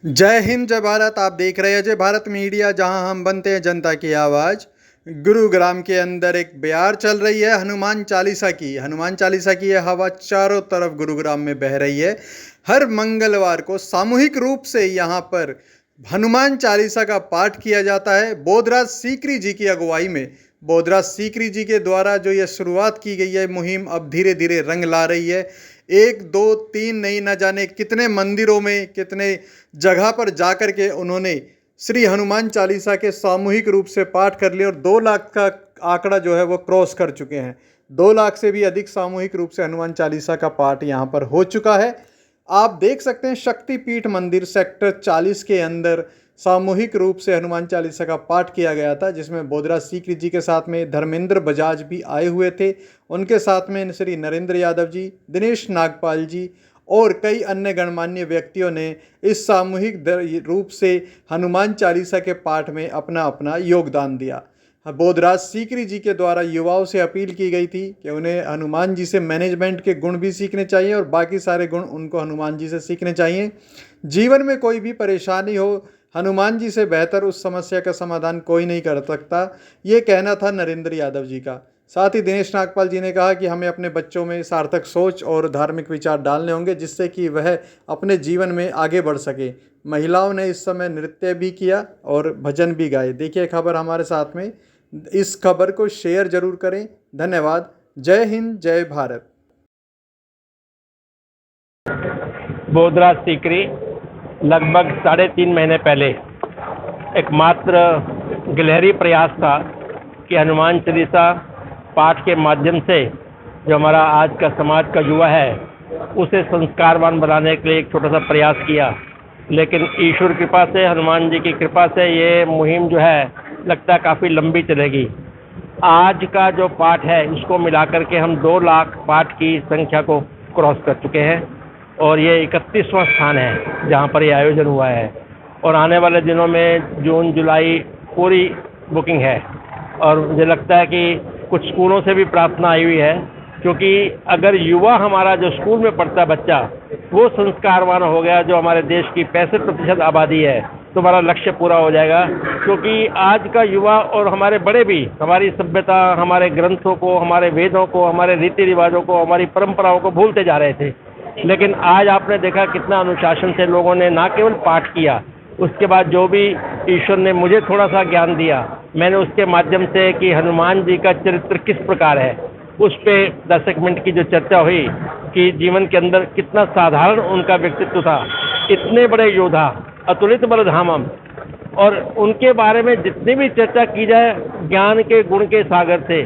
जय हिंद जय भारत। आप देख रहे हैं जय भारत मीडिया, जहां हम बनते हैं जनता की आवाज़। गुरुग्राम के अंदर एक बयार चल रही है हनुमान चालीसा की यह हवा चारों तरफ गुरुग्राम में बह रही है। हर मंगलवार को सामूहिक रूप से यहाँ पर हनुमान चालीसा का पाठ किया जाता है। बोधराज सीकरी जी की अगुवाई में, बोधराज सीकरी जी के द्वारा जो ये शुरुआत की गई है मुहिम, अब धीरे धीरे रंग ला रही है। एक दो तीन नहीं, न जाने कितने मंदिरों में, कितने जगह पर जाकर के उन्होंने श्री हनुमान चालीसा के सामूहिक रूप से पाठ कर लिए और 2 लाख का आंकड़ा जो है वो क्रॉस कर चुके हैं। 2 लाख से भी अधिक सामूहिक रूप से हनुमान चालीसा का पाठ यहाँ पर हो चुका है। आप देख सकते हैं शक्तिपीठ मंदिर सेक्टर 40 के अंदर सामूहिक रूप से हनुमान चालीसा का पाठ किया गया था, जिसमें बोधराज सीकरी जी के साथ में धर्मेंद्र बजाज भी आए हुए थे। उनके साथ में श्री नरेंद्र यादव जी, दिनेश नागपाल जी और कई अन्य गणमान्य व्यक्तियों ने इस सामूहिक रूप से हनुमान चालीसा के पाठ में अपना अपना योगदान दिया। बोधराज सीकरी जी के द्वारा युवाओं से अपील की गई थी कि उन्हें हनुमान जी से मैनेजमेंट के गुण भी सीखने चाहिए और बाकी सारे गुण उनको हनुमान जी से सीखने चाहिए। जीवन में कोई भी परेशानी हो, हनुमान जी से बेहतर उस समस्या का समाधान कोई नहीं कर सकता, ये कहना था नरेंद्र यादव जी का। साथ ही दिनेश नागपाल जी ने कहा कि हमें अपने बच्चों में सार्थक सोच और धार्मिक विचार डालने होंगे, जिससे कि वह अपने जीवन में आगे बढ़ सके। महिलाओं ने इस समय नृत्य भी किया और भजन भी गाए। देखिए खबर हमारे साथ में, इस खबर को शेयर जरूर करें। धन्यवाद। जय हिंद जय भारत। बोधराज सीकरी लगभग 3.5 महीने पहले एकमात्र गिलहरी प्रयास था कि हनुमान चालीसा पाठ के माध्यम से जो हमारा आज का समाज का युवा है उसे संस्कारवान बनाने के लिए एक छोटा सा प्रयास किया। लेकिन ईश्वर कृपा से, हनुमान जी की कृपा से ये मुहिम जो है लगता है काफ़ी लंबी चलेगी। आज का जो पाठ है इसको मिलाकर के हम 2 लाख पाठ की संख्या को क्रॉस कर चुके हैं और ये 31वां स्थान है जहाँ पर ये आयोजन हुआ है। और आने वाले दिनों में जून जुलाई पूरी बुकिंग है और मुझे लगता है कि कुछ स्कूलों से भी प्रार्थना आई हुई है, क्योंकि अगर युवा हमारा जो स्कूल में पढ़ता है बच्चा वो संस्कारवान हो गया, जो हमारे देश की 65% आबादी है, तो हमारा लक्ष्य पूरा हो जाएगा। क्योंकि आज का युवा और हमारे बड़े भी हमारी सभ्यता, हमारे ग्रंथों को, हमारे वेदों को, हमारे रीति रिवाजों को, हमारी परंपराओं को भूलते जा रहे थे। लेकिन आज आपने देखा कितना अनुशासन से लोगों ने ना केवल पाठ किया, उसके बाद जो भी ईश्वर ने मुझे थोड़ा सा ज्ञान दिया, मैंने उसके माध्यम से कि हनुमान जी का चरित्र किस प्रकार है उस पर 10 मिनट की जो चर्चा हुई कि जीवन के अंदर कितना साधारण उनका व्यक्तित्व था, इतने बड़े योद्धा, अतुलित बलधामम, और उनके बारे में जितनी भी चर्चा की जाए ज्ञान के गुण के सागर से,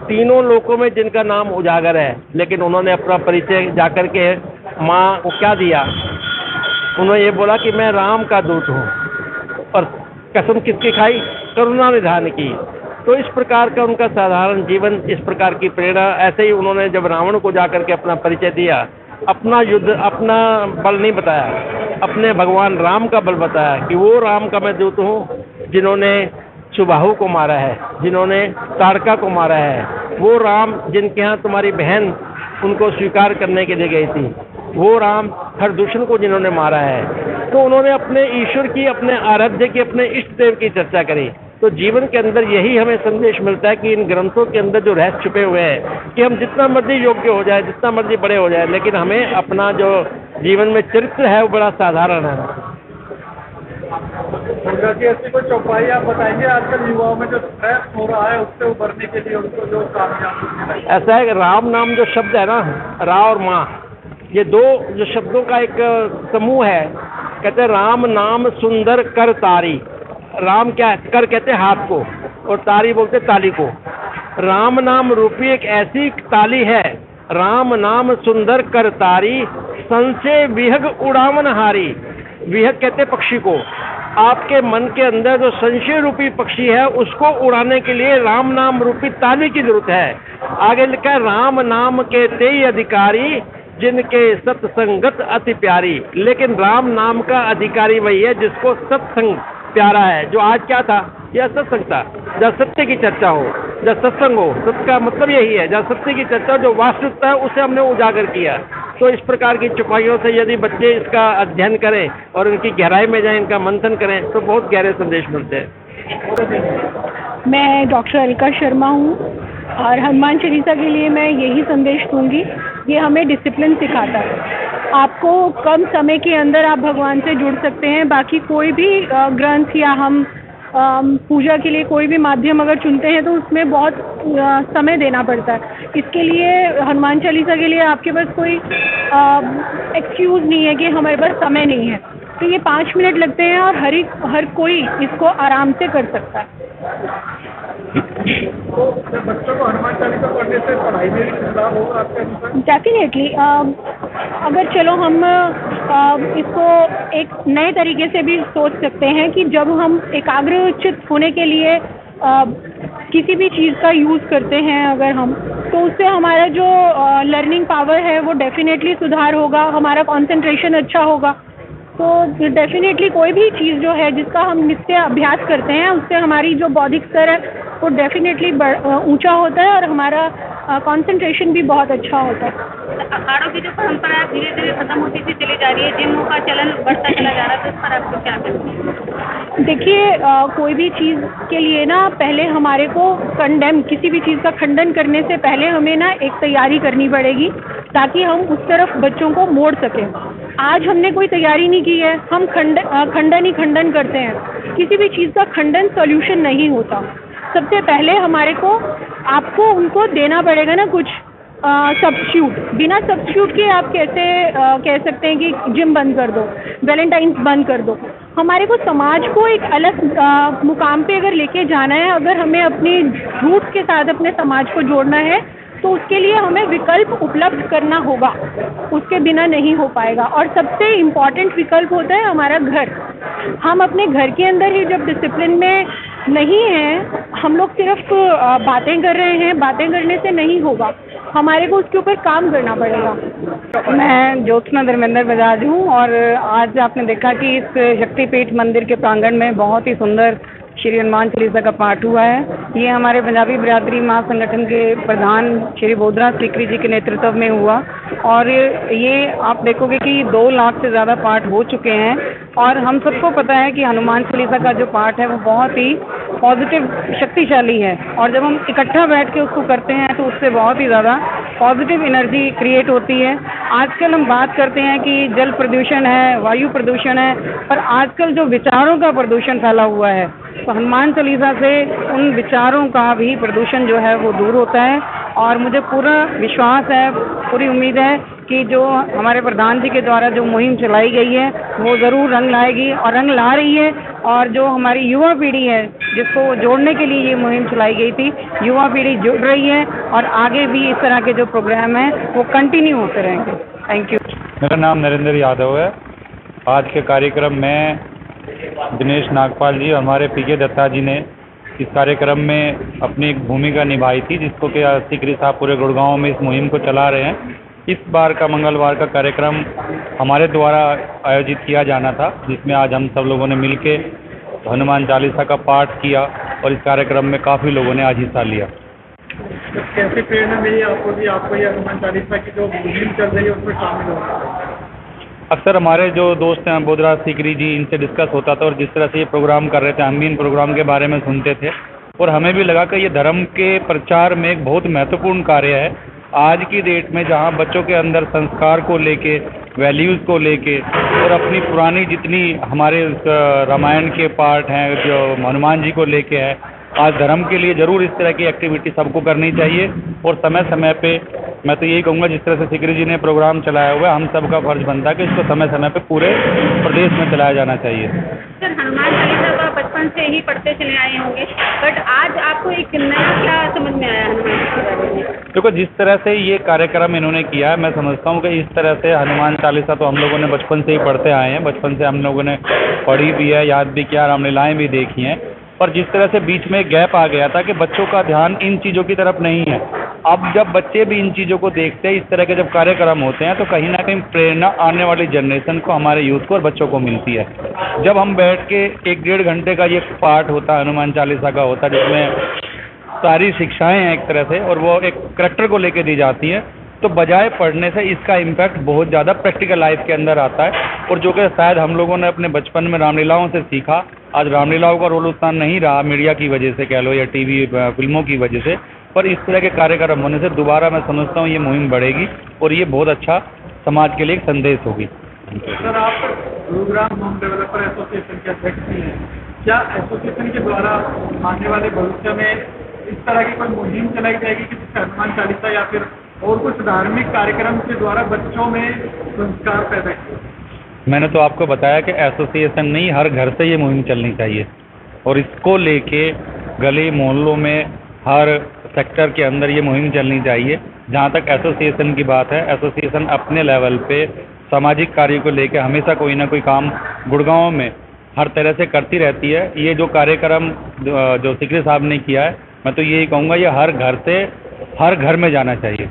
तीनों लोकों में जिनका नाम उजागर है। लेकिन उन्होंने अपना परिचय जाकर के माँ को क्या दिया, उन्होंने ये बोला कि मैं राम का दूत हूँ, और कसम किसकी खाई? करुणा निधान की। तो इस प्रकार का उनका साधारण जीवन, इस प्रकार की प्रेरणा। ऐसे ही उन्होंने जब रावण को जाकर के अपना परिचय दिया, अपना युद्ध, अपना बल नहीं बताया, अपने भगवान राम का बल बताया कि वो राम का मैं दूत हूँ जिन्होंने सुबाहु को मारा है, जिन्होंने ताड़का को मारा है, वो राम जिनके यहाँ तुम्हारी बहन उनको स्वीकार करने के लिए गई थी, वो राम हर दुश्मन को जिन्होंने मारा है। तो उन्होंने अपने ईश्वर की, अपने आराध्य की, अपने इष्ट देव की चर्चा करी। तो जीवन के अंदर यही हमें संदेश मिलता है कि इन ग्रंथों के अंदर जो रहस्य छुपे हुए हैं कि हम जितना मर्जी योग्य हो जाए, जितना मर्जी बड़े हो जाए, लेकिन हमें अपना जो जीवन में चरित्र है वो बड़ा साधारण है। ऐसी कोई चौपाई आप बताएंगे आजकल युवाओं में जो स्ट्रेस हो रहा है उससे उभरने के लिए, उनको जो कामयाब? ऐसा है कि राम नाम जो शब्द है ना, रा और माँ, ये 2 जो शब्दों का एक समूह है। कहते हैं राम नाम सुंदर कर तारी। राम क्या है? कर कहते हैं हाथ को, और तारी बोलते ताली को। राम नाम रूपी एक ऐसी ताली है, राम नाम सुंदर कर तारी, संशय विहग उड़ावन हारी। विहग कहते पक्षी को। आपके मन के अंदर जो संशय रूपी पक्षी है उसको उड़ाने के लिए राम नाम रूपी ताली की जरूरत है। आगे लिखा है राम नाम के तेई अधिकारी, जिनके सत्संगत अति प्यारी। लेकिन राम नाम का अधिकारी वही है जिसको सत्संग प्यारा है। जो आज क्या था? यह सत्संग था, जहाँ सत्य की चर्चा हो, जहाँ सत्संग हो। सत्य का मतलब यही है, जहाँ सत्य की चर्चा, जो वास्तविकता है उसे हमने उजागर किया। तो इस प्रकार की चौपाइयों से यदि बच्चे इसका अध्ययन करें और उनकी गहराई में जाएं, इनका मंथन करें, तो बहुत गहरे संदेश मिलते हैं। मैं डॉक्टर अलका शर्मा हूँ और हनुमान चालीसा के लिए मैं यही संदेश दूंगी, ये हमें डिसिप्लिन सिखाता है। आपको कम समय के अंदर आप भगवान से जुड़ सकते हैं। बाकी कोई भी ग्रंथ या हम पूजा के लिए कोई भी माध्यम अगर चुनते हैं तो उसमें बहुत समय देना पड़ता है। इसके लिए हनुमान चालीसा के लिए आपके पास कोई एक्सक्यूज़ नहीं है कि हमारे पास समय नहीं है। तो ये 5 मिनट लगते हैं और हर कोई इसको आराम से कर सकता है। तो बच्चों को हनुमान चालीसा पढ़ने से पढ़ाई में भी सुधार होगा आपके अनुसार? डेफिनेटली। अगर चलो हम इसको एक नए तरीके से भी सोच सकते हैं कि जब हम एकाग्रचित्त होने के लिए किसी भी चीज़ का यूज़ करते हैं अगर हम, तो उससे हमारा जो लर्निंग पावर है वो डेफिनेटली सुधार होगा, हमारा कंसंट्रेशन अच्छा होगा। तो डेफिनेटली कोई भी चीज़ जो है जिसका हम नित्य अभ्यास करते हैं उससे हमारी जो बौद्धिक स्तर है वो डेफिनेटली ऊंचा होता है और हमारा कंसंट्रेशन भी बहुत अच्छा होता है। अखाड़ों की जो परंपरा धीरे धीरे खत्म होती सी चली जा रही है, जिम्मों का चलन बढ़ता चला जा रहा है, तो इस पर आपको क्या कहना है? देखिए, कोई भी चीज़ के लिए ना पहले हमारे को किसी भी चीज़ का खंडन करने से पहले हमें ना एक तैयारी करनी पड़ेगी ताकि हम उस तरफ बच्चों को मोड़ सकें। आज हमने कोई तैयारी नहीं की है, हम खंडन करते हैं। किसी भी चीज़ का खंडन सॉल्यूशन नहीं होता। सबसे पहले आपको उनको देना पड़ेगा ना कुछ सब्स्टिट्यूट। बिना सब्स्टिट्यूट के आप कैसे कह सकते हैं कि जिम बंद कर दो, वैलेंटाइंस बंद कर दो। हमारे को समाज को एक अलग मुकाम पे अगर लेके जाना है, अगर हमें अपने रूट्स के साथ अपने समाज को जोड़ना है, तो उसके लिए हमें विकल्प उपलब्ध करना होगा, उसके बिना नहीं हो पाएगा। और सबसे इम्पॉर्टेंट विकल्प होता है हमारा घर। हम अपने घर के अंदर ही जब डिसिप्लिन में नहीं हैं, हम लोग सिर्फ बातें कर रहे हैं, बातें करने से नहीं होगा, हमारे को उसके ऊपर काम करना पड़ेगा। मैं ज्योत्सना धर्मेंद्र बजाज हूँ और आज आपने देखा कि इस शक्तिपीठ मंदिर के प्रांगण में बहुत ही सुंदर श्री हनुमान चालीसा का पाठ हुआ है। ये हमारे पंजाबी बिरादरी महासंगठन के प्रधान श्री बोधराज सीकरी जी के नेतृत्व में हुआ और ये आप देखोगे कि 2 लाख से ज़्यादा पाठ हो चुके हैं। और हम सबको पता है कि हनुमान चालीसा का जो पाठ है वो बहुत ही पॉजिटिव शक्तिशाली है और जब हम इकट्ठा बैठ के उसको करते हैं तो उससे बहुत ही ज़्यादा पॉजिटिव एनर्जी क्रिएट होती है। आजकल हम बात करते हैं कि जल प्रदूषण है, वायु प्रदूषण है, पर आजकल जो विचारों का प्रदूषण फैला हुआ है, तो हनुमान चालीसा से उन विचारों का भी प्रदूषण जो है वो दूर होता है। और मुझे पूरा विश्वास है, पूरी उम्मीद है कि जो हमारे प्रधान जी के द्वारा जो मुहिम चलाई गई है वो ज़रूर रंग लाएगी और रंग ला रही है। और जो हमारी युवा पीढ़ी है जिसको जोड़ने के लिए ये मुहिम चलाई गई थी, युवा पीढ़ी जुड़ रही है और आगे भी इस तरह के जो प्रोग्राम हैं वो कंटिन्यू होते रहेंगे। Thank you. मेरा नाम नरेंद्र यादव है। आज के कार्यक्रम में दिनेश नागपाल जी और हमारे पीके दत्ता जी ने इस कार्यक्रम में अपनी एक भूमिका निभाई थी, जिसको कि सीकरी साहब पूरे गुड़गांव में इस मुहिम को चला रहे हैं। इस बार का मंगलवार का कार्यक्रम हमारे द्वारा आयोजित किया जाना था, जिसमें आज हम सब लोगों ने मिलके हनुमान चालीसा का पाठ किया और इस कार्यक्रम में काफ़ी लोगों ने आज हिस्सा लिया। तो कैसी प्रेरणा मिली आपको ये हनुमान चालीसा की जो मुहिम चल रही है उसमें शामिल होना? अक्सर हमारे जो दोस्त हैं बोधराज सीकरी जी, इनसे डिस्कस होता था और जिस तरह से ये प्रोग्राम कर रहे थे, हम भी इन प्रोग्राम के बारे में सुनते थे और हमें भी लगा कि ये धर्म के प्रचार में एक बहुत महत्वपूर्ण कार्य है। आज की डेट में जहाँ बच्चों के अंदर संस्कार को लेके, वैल्यूज़ को लेके और अपनी पुरानी जितनी हमारे रामायण के पार्ट हैं जो हनुमान जी को लेके है, आज धर्म के लिए ज़रूर इस तरह की एक्टिविटी सबको करनी चाहिए। और समय समय पे मैं तो यही कहूँगा, जिस तरह से सीकरी जी ने प्रोग्राम चलाया हुआ है, हम सब का फर्ज बनता है कि इसको समय समय पे पूरे प्रदेश में चलाया जाना चाहिए। सर, हनुमान चालीसा का बचपन से ही पढ़ते चले आए होंगे, बट आज आपको एक नया क्या समझ में आया हनुमान जी के बारे में? देखो, जिस तरह से ये कार्यक्रम इन्होंने किया है, मैं समझता हूँ कि इस तरह से हनुमान चालीसा तो हम लोगों ने बचपन से ही पढ़ते आए हैं, बचपन से हम लोगों ने पढ़ी भी है, याद भी किया, रामलीलाएँ भी देखी हैं। पर जिस तरह से बीच में गैप आ गया था कि बच्चों का ध्यान इन चीज़ों की तरफ नहीं है, अब जब बच्चे भी इन चीज़ों को देखते हैं, इस तरह के जब कार्यक्रम होते हैं, तो कहीं ना कहीं प्रेरणा आने वाली जनरेशन को, हमारे यूथ को और बच्चों को मिलती है। जब हम बैठ के 1-1.5 घंटे का ये पाठ होता है, हनुमान चालीसा का होता है, जिसमें सारी शिक्षाएं हैं एक तरह से और वो एक करैक्टर को लेके दी जाती हैं, तो बजाय पढ़ने से इसका इम्पैक्ट बहुत ज़्यादा प्रैक्टिकल लाइफ के अंदर आता है, और जो कि शायद हम लोगों ने अपने बचपन में रामलीलाओं से सीखा। आज रामलीलाओं का रोल उतना नहीं रहा, मीडिया की वजह से कह लो या टीवी फिल्मों की वजह से, पर इस तरह के कार्यक्रम होने से दोबारा मैं समझता हूँ ये मुहिम बढ़ेगी और ये बहुत अच्छा समाज के लिए एक संदेश होगी। सर, आप गुरुग्राम होम डेवलपर एसोसिएशन के अध्यक्ष भी हैं। क्या एसोसिएशन के द्वारा आने वाले भविष्य में इस तरह की कोई मुहिम चलाई जाएगी कि जिससे हनुमान चालीसा या फिर और कुछ धार्मिक कार्यक्रम के द्वारा बच्चों में संस्कार पैदा किए? मैंने तो आपको बताया कि एसोसिएशन नहीं, हर घर से ये मुहिम चलनी चाहिए, और इसको लेके गली मोहल्लों में हर सेक्टर के अंदर ये मुहिम चलनी चाहिए। जहाँ तक एसोसिएशन की बात है, एसोसिएशन अपने लेवल पे सामाजिक कार्य को लेकर हमेशा कोई ना कोई काम गुड़गांव में हर तरह से करती रहती है। ये जो कार्यक्रम जो सिकरी साहब ने किया है, मैं तो यही कहूँगा ये हर घर से हर घर में जाना चाहिए।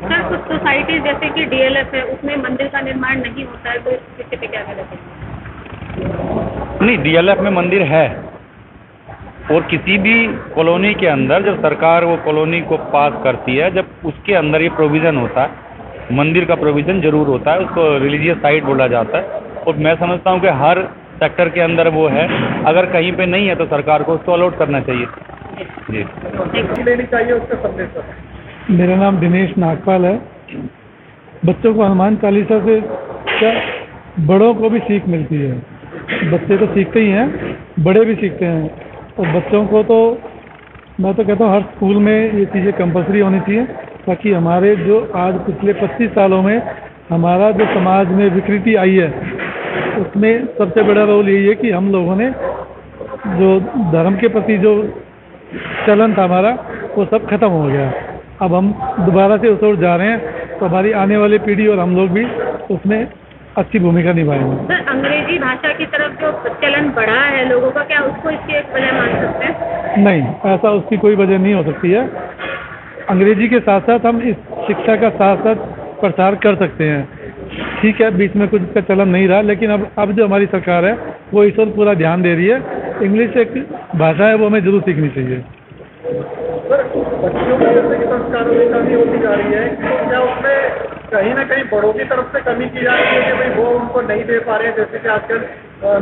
सर, कुछ सोसाइटीज जैसे कि डीएलएफ है, उसमें मंदिर का निर्माण नहीं होता है, तो इस विषय पे क्या कहना चाहिए? नहीं, डीएलएफ में मंदिर है, और किसी भी कॉलोनी के अंदर जब सरकार वो कॉलोनी को पास करती है, जब उसके अंदर ये प्रोविज़न होता है, मंदिर का प्रोविज़न जरूर होता है, उसको रिलीजियस साइट बोला जाता है, और मैं समझता हूँ कि हर सेक्टर के अंदर वो है। अगर कहीं पे नहीं है तो सरकार को उसको अलॉट करना चाहिए। जी, लेनी चाहिए उसका संदेश सर। मेरा नाम दिनेश नागपाल है। बच्चों को हनुमान चालीसा से क्या बड़ों को भी सीख मिलती है। बच्चे तो सीखते ही हैं, बड़े भी सीखते हैं, और बच्चों को तो मैं तो कहता हूँ हर स्कूल में ये चीज़ें कंपलसरी होनी चाहिए, ताकि हमारे जो आज पिछले 25 सालों में हमारा जो समाज में विकृति आई है, उसमें सबसे बड़ा रोल यही है कि हम लोगों ने जो धर्म के प्रति जो चलन था हमारा, वो सब खत्म हो गया। अब हम दोबारा से उस ओर जा रहे हैं, तो हमारी आने वाली पीढ़ी और हम लोग भी उसमें अच्छी भूमिका निभाएंगे। सर, अंग्रेजी भाषा की तरफ जो चलन बढ़ा है लोगों का, क्या उसको इसकी एक वजह मान सकते हैं? नहीं, ऐसा उसकी कोई वजह नहीं हो सकती है। अंग्रेजी के साथ साथ हम इस शिक्षा का साथ साथ प्रसार कर सकते हैं। ठीक है, बीच में कुछ का चलन नहीं रहा, लेकिन अब जो हमारी सरकार है वो इस ओर पूरा ध्यान दे रही है। इंग्लिश एक भाषा है, वो हमें जरूर सीखनी चाहिए। सर, बच्चों की जैसे कि संस्कारों में कमी होती जा रही है, तो क्या उसमें कहीं ना कहीं बड़ों की तरफ से कमी की जा रही है कि भाई वो उनको नहीं दे पा रहे हैं? जैसे कि आजकल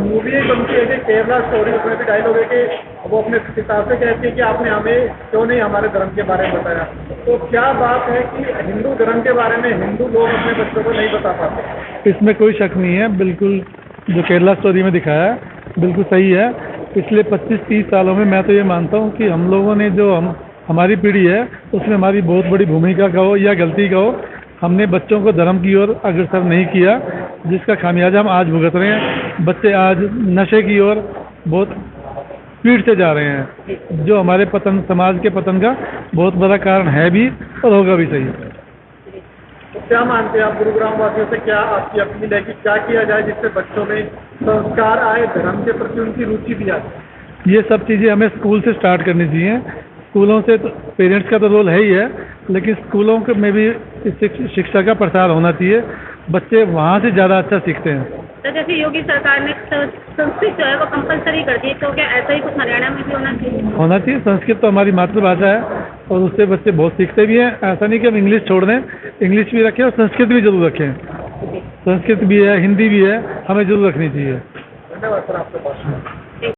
मूवी बनती है कि केरला स्टोरी, उसमें भी डायलॉग है कि वो अपने पिता से कहती है कि आपने हमें क्यों नहीं हमारे धर्म के बारे में बताया। तो क्या बात है कि हिंदू धर्म के बारे में हिंदू लोग अपने बच्चों को नहीं बता पाते? इसमें कोई शक नहीं है, बिल्कुल जो केरला स्टोरी में दिखाया है बिल्कुल सही है। पिछले 25-30 सालों में मैं तो ये मानता हूँ कि हम लोगों ने जो हमारी पीढ़ी है, उसमें हमारी बहुत बड़ी भूमिका कहो या गलती कहो, हमने बच्चों को धर्म की ओर अग्रसर नहीं किया, जिसका खामियाजा हम आज भुगत रहे हैं। बच्चे आज नशे की ओर बहुत स्पीड से जा रहे हैं, जो हमारे पतन, समाज के पतन का बहुत बड़ा कारण है भी और होगा भी। सही। तो क्या मानते हैं आप, गुरुग्राम वासियों से क्या आपकी अपील है कि क्या किया जाए जिससे बच्चों में संस्कार आए, धर्म के प्रति उनकी रुचि भी आए? ये सब चीज़ें हमें स्कूल से स्टार्ट करनी चाहिए। स्कूलों से तो पेरेंट्स का तो रोल है ही है, लेकिन स्कूलों में भी इस शिक्षा का प्रसार होना चाहिए। बच्चे वहाँ से ज़्यादा अच्छा सीखते हैं। तो जैसे योगी सरकार ने संस्कृत जो है वो कंपलसरी कर दी, तो क्या ऐसा ही कुछ हरियाणा में भी होना चाहिए? होना चाहिए। संस्कृत तो हमारी मातृभाषा है, और उससे बच्चे बहुत सीखते भी हैं। ऐसा नहीं कि हम इंग्लिश छोड़ दें, इंग्लिश भी रखें और संस्कृत भी जरूर रखें। संस्कृत भी है, हिंदी भी है, हमें जरूर रखनी चाहिए। धन्यवाद सर आपके पास।